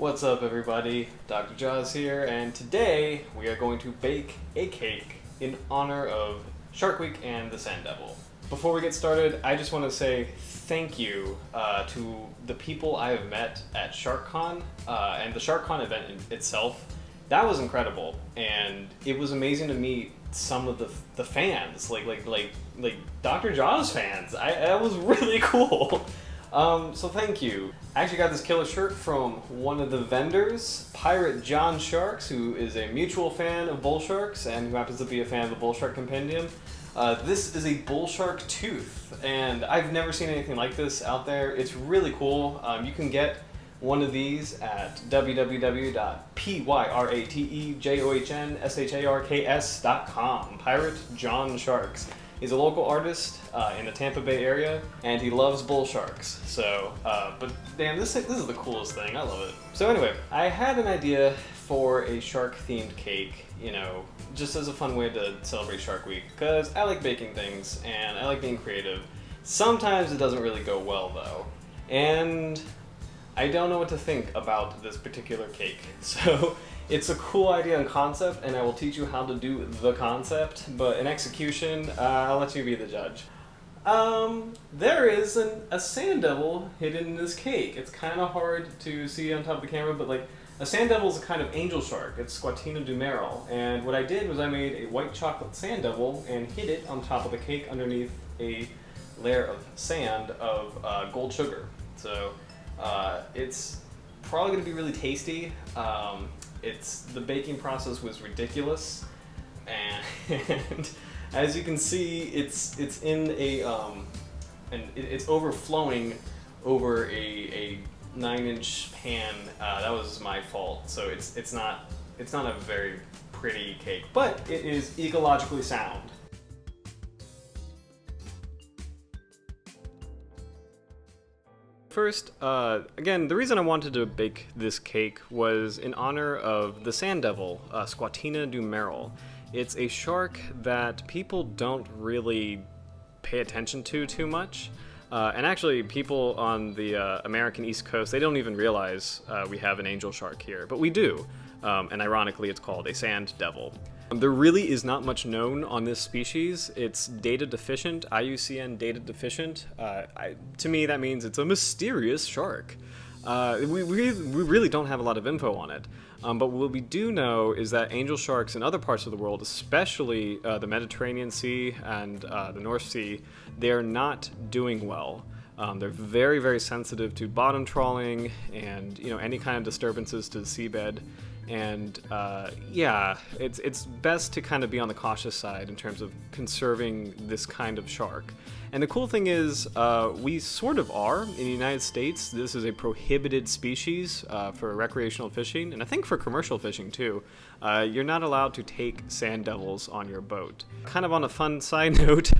What's up, everybody? Dr. Jaws here, and today we are going to bake a cake in honor of Shark Week and the Sand Devil. Before we get started, I just want to say thank you to the people I have met at SharkCon and the SharkCon event itself. That was incredible, and it was amazing to meet some of the fans, like Dr. Jaws fans. That was really cool. So thank you. I actually got this killer shirt from one of the vendors, Pirate John Sharks, who is a mutual fan of bull sharks and who happens to be a fan of the Bull Shark Compendium. This is a bull shark tooth, and I've never seen anything like this out there. It's really cool. You can get one of these at www.pyratejohnsharks.com. Pirate John Sharks. He's a local artist in the Tampa Bay area, and he loves bull sharks. So, but damn, this is the coolest thing. I love it. So anyway, I had an idea for a shark-themed cake, you know, just as a fun way to celebrate Shark Week, because I like baking things, and I like being creative. Sometimes it doesn't really go well, though. And I don't know what to think about this particular cake. So it's a cool idea and concept, and I will teach you how to do the concept, but in execution, I'll let you be the judge. There is a sand devil hidden in this cake. It's kind of hard to see on top of the camera, but like, a sand devil is a kind of angel shark. It's Squatina dumeril, and what I did was I made a white chocolate sand devil and hid it on top of the cake underneath a layer of sand of gold sugar. So it's probably going to be really tasty. The baking process was ridiculous, and as you can see, it's in a and it's overflowing over a 9-inch pan. That was my fault. So it's not a very pretty cake, but it is ecologically sound. First, again, the reason I wanted to bake this cake was in honor of the sand devil, Squatina dumeril. It's a shark that people don't really pay attention to too much. And actually, people on the American East Coast, they don't even realize we have an angel shark here, but we do. And ironically, it's called a sand devil. There really is not much known on this species. It's data deficient, IUCN data deficient. To me, that means it's a mysterious shark. We really don't have a lot of info on it. But what we do know is that angel sharks in other parts of the world, especially the Mediterranean Sea and the North Sea, they're not doing well. They're very, very sensitive to bottom trawling and any kind of disturbances to the seabed. And yeah, it's best to kind of be on the cautious side in terms of conserving this kind of shark. And the cool thing is, we sort of are in the United States. This is a prohibited species for recreational fishing, and I think for commercial fishing too. You're not allowed to take sand devils on your boat. Kind of on a fun side note,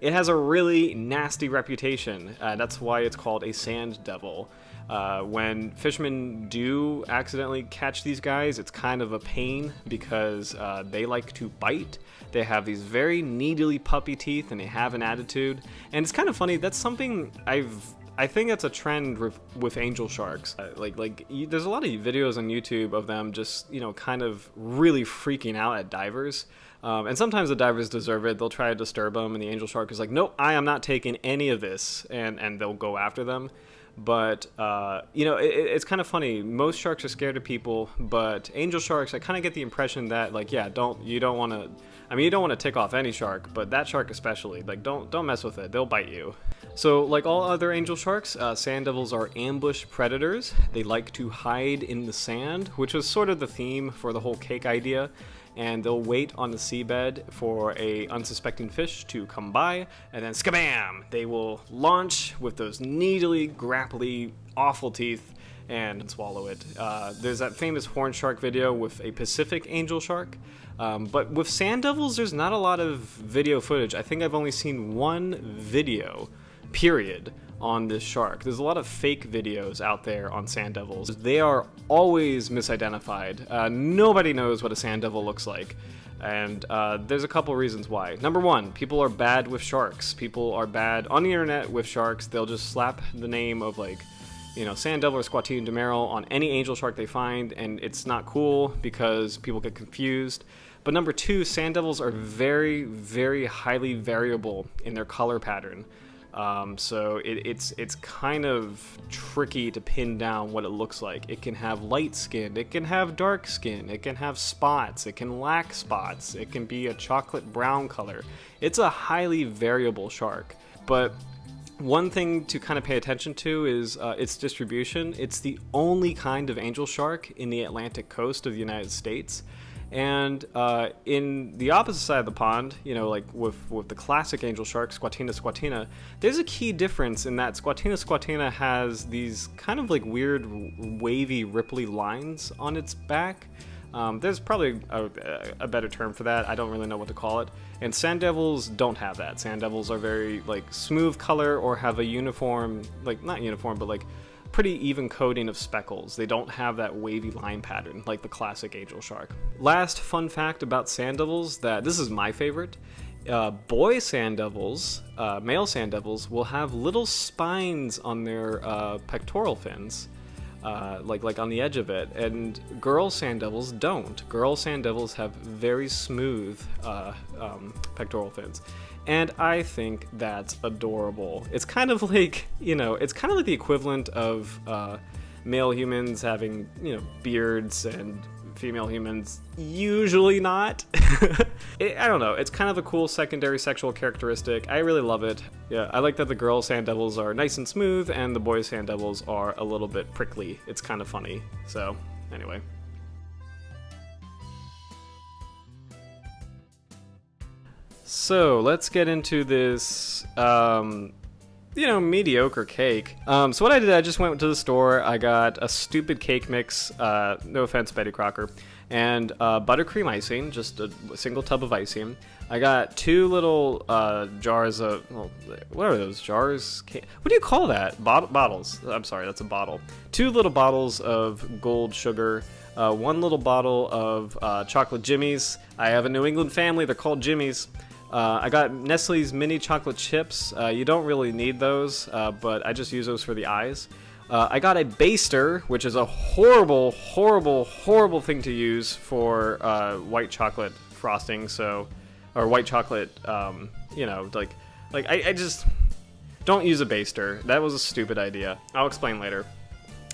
it has a really nasty reputation. That's why it's called a sand devil. When fishermen do accidentally catch these guys, it's kind of a pain because they like to bite. They have these very needly puppy teeth, and they have an attitude. And it's kind of funny. That's something I think that's a trend with angel sharks. There's a lot of videos on YouTube of them just kind of really freaking out at divers. And sometimes the divers deserve it. They'll try to disturb them, and the angel shark is like, nope, I am not taking any of this, and they'll go after them. But, it's kind of funny. Most sharks are scared of people, but angel sharks, I kind of get the impression that, you don't want to tick off any shark, but that shark especially, don't mess with it. They'll bite you. So, like all other angel sharks, sand devils are ambush predators. They like to hide in the sand, which was sort of the theme for the whole cake idea. And they'll wait on the seabed for a unsuspecting fish to come by, and then skabam! They will launch with those needly, grapply, awful teeth and swallow it. There's that famous horn shark video with a Pacific angel shark, but with sand devils, there's not a lot of video footage. I think I've only seen one video, period, on this shark. There's a lot of fake videos out there on sand devils. They are always misidentified. Nobody knows what a sand devil looks like. And there's a couple reasons why. Number one, people are bad with sharks. People are bad on the internet with sharks. They'll just slap the name of sand devil or Squatina dumeril on any angel shark they find, and it's not cool because people get confused. But number two, sand devils are very, very highly variable in their color pattern. So it's kind of tricky to pin down what it looks like. It can have light skin, it can have dark skin, it can have spots, it can lack spots, it can be a chocolate brown color. It's a highly variable shark. But one thing to kind of pay attention to is its distribution. It's the only kind of angel shark in the Atlantic coast of the United States. And in the opposite side of the pond, like with the classic angel shark, Squatina, there's a key difference in that Squatina has these kind of like weird wavy, ripply lines on its back. There's probably a better term for that. I don't really know what to call it. And sand devils don't have that. Sand devils are very like smooth color or have a uniform, like not uniform, but like pretty even coating of speckles. They don't have that wavy line pattern like the classic angel shark. Last fun fact about sand devils, that this is my favorite. Boy sand devils, male sand devils, will have little spines on their pectoral fins, like on the edge of it, and girl sand devils don't. Girl sand devils have very smooth pectoral fins. And I think that's adorable. It's kind of like, it's kind of like the equivalent of male humans having, beards and female humans usually not. I don't know. It's kind of a cool secondary sexual characteristic. I really love it. Yeah, I like that the girl sand devils are nice and smooth and the boy sand devils are a little bit prickly. It's kind of funny. So, anyway. So let's get into this, mediocre cake. So what I did, I just went to the store. I got a stupid cake mix, no offense, Betty Crocker, and buttercream icing, just a single tub of icing. I got two little jars of, what are those jars? What do you call that? Bottles. I'm sorry, that's a bottle. Two little bottles of gold sugar. One little bottle of chocolate jimmies. I have a New England family. They're called jimmies. I got Nestle's mini chocolate chips. You don't really need those, but I just use those for the eyes. I got a baster, which is a horrible, horrible, horrible thing to use for white chocolate frosting. Or white chocolate, I just don't use a baster. That was a stupid idea. I'll explain later.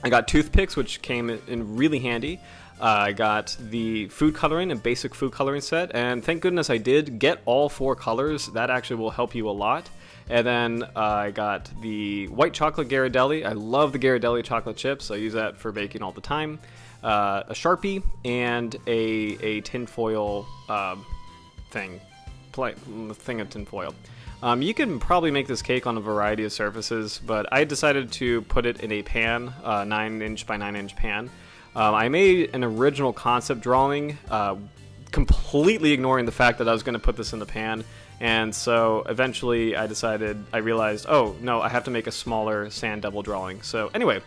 I got toothpicks, which came in really handy. I got the food coloring and basic food coloring set, and thank goodness I did get all 4 colors. That actually will help you a lot. And then I got the white chocolate Ghirardelli. I love the Ghirardelli chocolate chips. I use that for baking all the time. A Sharpie and a tinfoil thing of tinfoil. You can probably make this cake on a variety of surfaces, but I decided to put it in a pan, 9-inch by 9-inch pan. I made an original concept drawing, completely ignoring the fact that I was going to put this in the pan, and so eventually I realized, oh no, I have to make a smaller sand devil drawing. So anyway,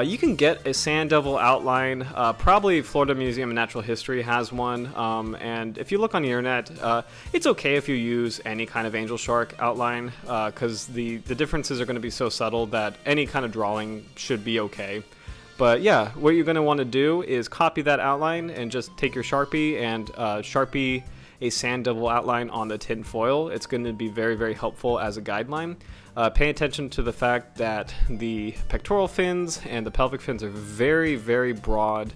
you can get a sand devil outline. Probably Florida Museum of Natural History has one, and if you look on the internet, it's okay if you use any kind of angel shark outline, because the differences are going to be so subtle that any kind of drawing should be okay. But yeah, what you're going to want to do is copy that outline and just take your Sharpie and Sharpie a sand devil outline on the tin foil. It's going to be very, very helpful as a guideline. Pay attention to the fact that the pectoral fins and the pelvic fins are very, very broad.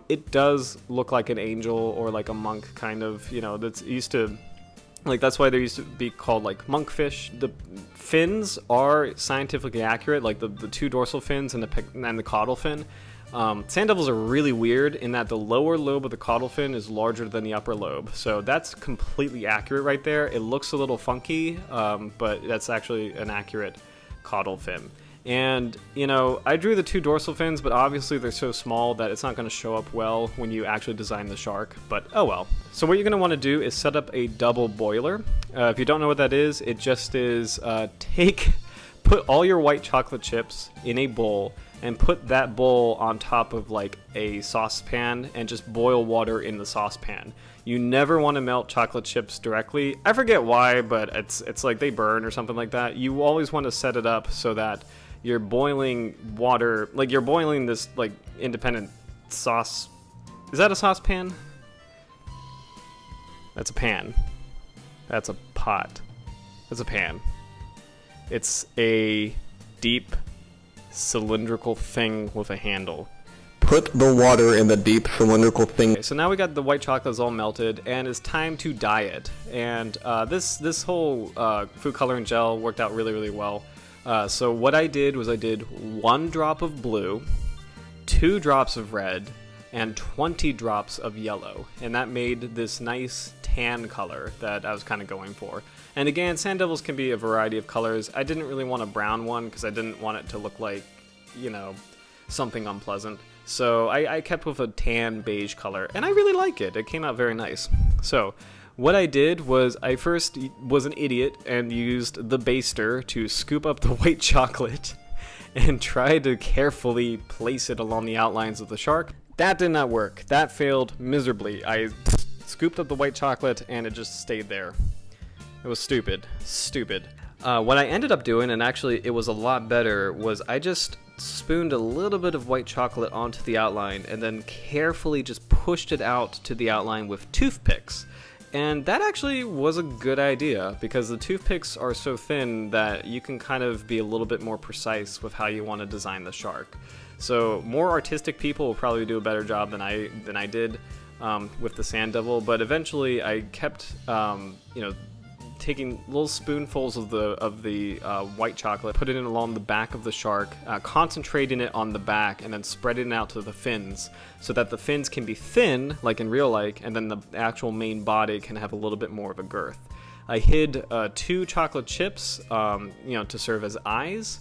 It does look like an angel or like a monk kind of, that's used to, that's why they used to be called like monkfish. The fins are scientifically accurate, like the 2 dorsal fins and the caudal fin. Sand devils are really weird in that the lower lobe of the caudal fin is larger than the upper lobe. So that's completely accurate right there. It looks a little funky, but that's actually an accurate caudal fin. And, I drew the 2 dorsal fins, but obviously they're so small that it's not going to show up well when you actually design the shark, but oh well. So what you're going to want to do is set up a double boiler. If you don't know what that is, it just is put all your white chocolate chips in a bowl and put that bowl on top of like a saucepan and just boil water in the saucepan. You never want to melt chocolate chips directly. I forget why, but it's like they burn or something like that. You always want to set it up so that you're boiling water, like you're boiling this like independent sauce. Is that a saucepan? That's a pan. That's a pot. That's a pan. It's a deep cylindrical thing with a handle. Put the water in the deep cylindrical thing. Okay, so now we got the white chocolate is all melted, and it's time to dye it. And this whole food coloring gel worked out really, really well. So what I did was I did 1 drop of blue, 2 drops of red, and 20 drops of yellow. And that made this nice tan color that I was kind of going for. And again, sand devils can be a variety of colors. I didn't really want a brown one because I didn't want it to look like, you know, something unpleasant. So I kept with a tan beige color, and I really like it. It came out very nice. So what I did was I first was an idiot and used the baster to scoop up the white chocolate and try to carefully place it along the outlines of the shark. That did not work. That failed miserably. I scooped up the white chocolate and it just stayed there. It was stupid. Stupid. What I ended up doing, and actually it was a lot better, was I just spooned a little bit of white chocolate onto the outline and then carefully just pushed it out to the outline with toothpicks. And that actually was a good idea because the toothpicks are so thin that you can kind of be a little bit more precise with how you want to design the shark. So more artistic people will probably do a better job than I did with the sand devil, but eventually I kept taking little spoonfuls of the white chocolate, put it in along the back of the shark, concentrating it on the back, and then spreading it out to the fins so that the fins can be thin, like in real life, and then the actual main body can have a little bit more of a girth. I hid 2 chocolate chips, to serve as eyes.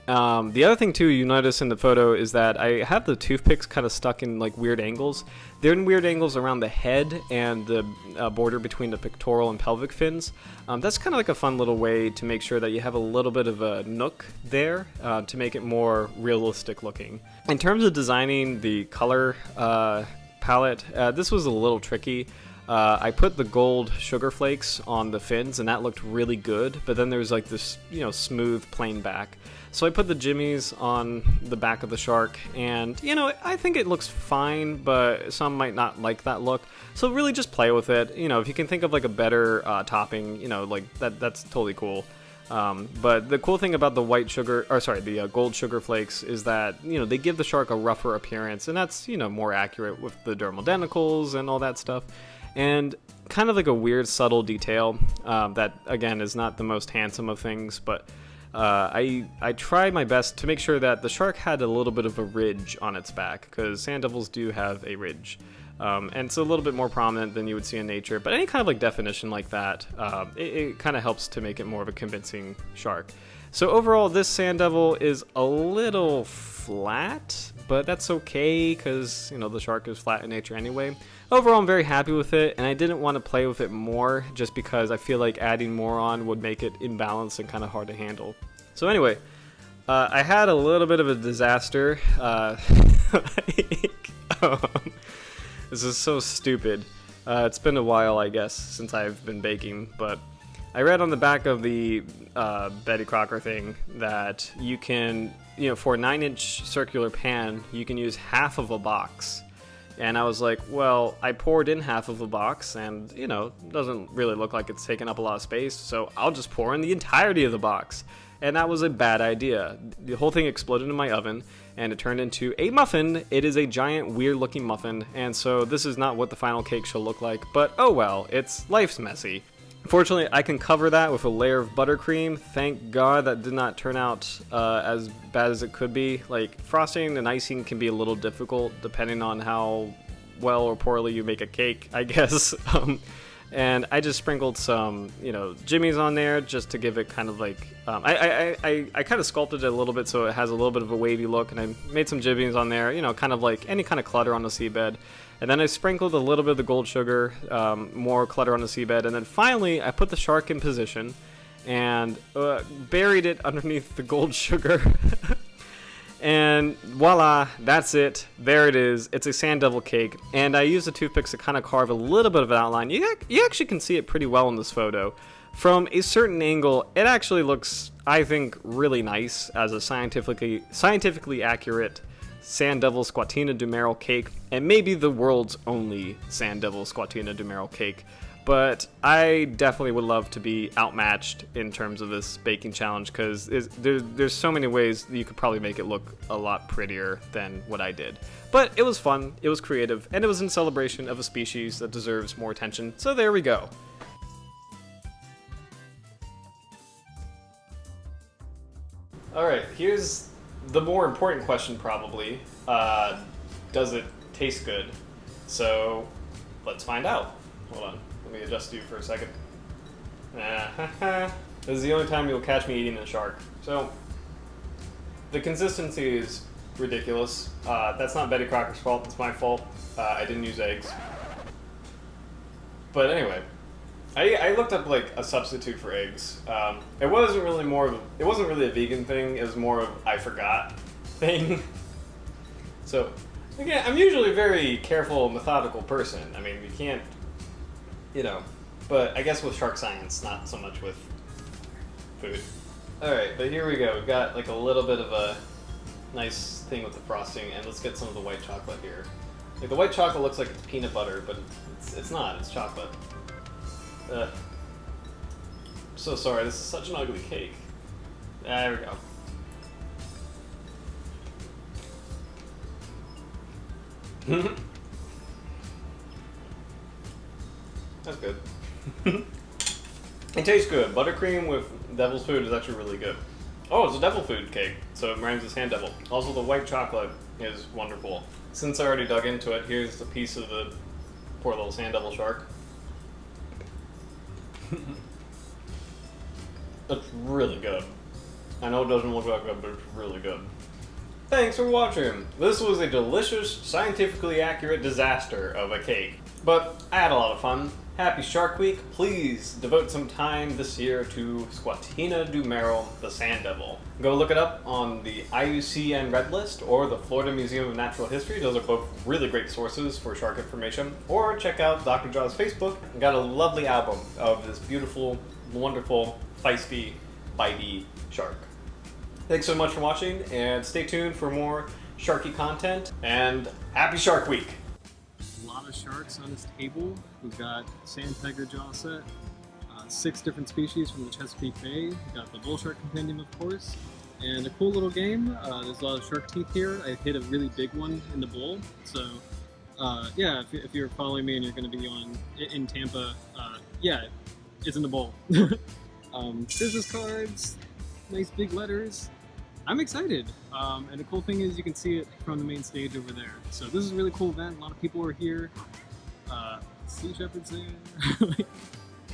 The other thing too you notice in the photo is that I have the toothpicks kind of stuck in like weird angles. They're in weird angles around the head and the border between the pectoral and pelvic fins. That's kind of like a fun little way to make sure that you have a little bit of a nook there to make it more realistic looking. In terms of designing the color palette, this was a little tricky. I put the gold sugar flakes on the fins and that looked really good, but then there's like this, smooth plain back. So I put the jimmies on the back of the shark and, I think it looks fine, but some might not like that look. So really just play with it. If you can think of like a better topping, like that's totally cool. But the cool thing about the gold sugar flakes is that, they give the shark a rougher appearance, and that's, more accurate with the dermal denticles and all that stuff. And kind of like a weird subtle detail that, again, is not the most handsome of things, but I tried my best to make sure that the shark had a little bit of a ridge on its back, because sand devils do have a ridge. And it's a little bit more prominent than you would see in nature, but any kind of like definition like that, it kind of helps to make it more of a convincing shark. So overall, this sand devil is a little flat, but that's okay because, the shark is flat in nature anyway. Overall, I'm very happy with it, and I didn't want to play with it more just because I feel like adding more on would make it imbalanced and kind of hard to handle. So anyway, I had a little bit of a disaster. This is so stupid. It's been a while, I guess, since I've been baking, but I read on the back of the Betty Crocker thing that you can, for a 9-inch circular pan, you can use half of a box. And I was like, well, I poured in half of the box and, it doesn't really look like it's taking up a lot of space, so I'll just pour in the entirety of the box. And that was a bad idea. The whole thing exploded in my oven, and it turned into a muffin. It is a giant, weird-looking muffin, and so this is not what the final cake shall look like, but oh well, life's messy. Fortunately, I can cover that with a layer of buttercream. Thank God that did not turn out as bad as it could be. Like, frosting and icing can be a little difficult depending on how well or poorly you make a cake, I guess. And I just sprinkled some, jimmies on there just to give it kind of like, I kind of sculpted it a little bit so it has a little bit of a wavy look, and I made some jimmies on there, kind of like any kind of clutter on the seabed. And then I sprinkled a little bit of the gold sugar, more clutter on the seabed, and then finally I put the shark in position and buried it underneath the gold sugar. And voila, that's it. There it is. It's a sand devil cake, and I used the toothpicks to kind of carve a little bit of an outline. You actually can see it pretty well in this photo. From a certain angle, it actually looks I think, really nice as a scientifically accurate Sand Devil Squatina dumeril cake, and maybe the world's only Sand Devil Squatina dumeril cake. But I definitely would love to be outmatched in terms of this baking challenge, because there's so many ways that you could probably make it look a lot prettier than what I did. But it was fun, it was creative, and it was in celebration of a species that deserves more attention, so there we go. Alright, here's the more important question probably. Does it taste good? So, let's find out. Hold on. Let me adjust you for a second. This is the only time you'll catch me eating a shark. So, the consistency is ridiculous. That's not Betty Crocker's fault, it's my fault. I didn't use eggs. But anyway, I looked up like a substitute for eggs. It wasn't really a vegan thing, it was more of I forgot thing. So, again, I'm usually a very careful, methodical person. I mean, you can't, but I guess with shark science, not so much with food. Alright, but here we go. We've got like a little bit of a nice thing with the frosting, and let's get some of the white chocolate here. Like, the white chocolate looks like it's peanut butter, but it's not, it's chocolate. I'm so sorry, this is such an ugly cake. There we go. That's good. It tastes good. Buttercream with devil's food is actually really good. Oh, it's a devil food cake, so it rhymes with sand devil. Also, the white chocolate is wonderful. Since I already dug into it, here's a piece of the poor little sand devil shark. It's really good. I know it doesn't look that good, but it's really good. Thanks for watching. This was a delicious, scientifically accurate disaster of a cake. But I had a lot of fun. Happy Shark Week. Please devote some time this year to Squatina dumeril, the Sand Devil. Go look it up on the IUCN Red List or the Florida Museum of Natural History. Those are both really great sources for shark information. Or check out Dr. Jaw's Facebook. I got a lovely album of this beautiful, wonderful, feisty, bitey shark. Thanks so much for watching, and stay tuned for more sharky content, and happy Shark Week! A lot of sharks on this table. We've got sand tiger jaw set, 6 different species from the Chesapeake Bay. We've got the bull shark compendium, of course, and a cool little game. There's a lot of shark teeth here. I hit a really big one in the bowl, so yeah, if you're following me and you're going to be in Tampa, yeah, it's in the bowl. Business cards, nice big letters. I'm excited, and the cool thing is you can see it from the main stage over there. So this is a really cool event. A lot of people are here. Sea shepherds there.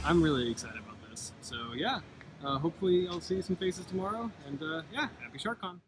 I'm really excited about this. So yeah, hopefully I'll see some faces tomorrow. And yeah, happy SharkCon.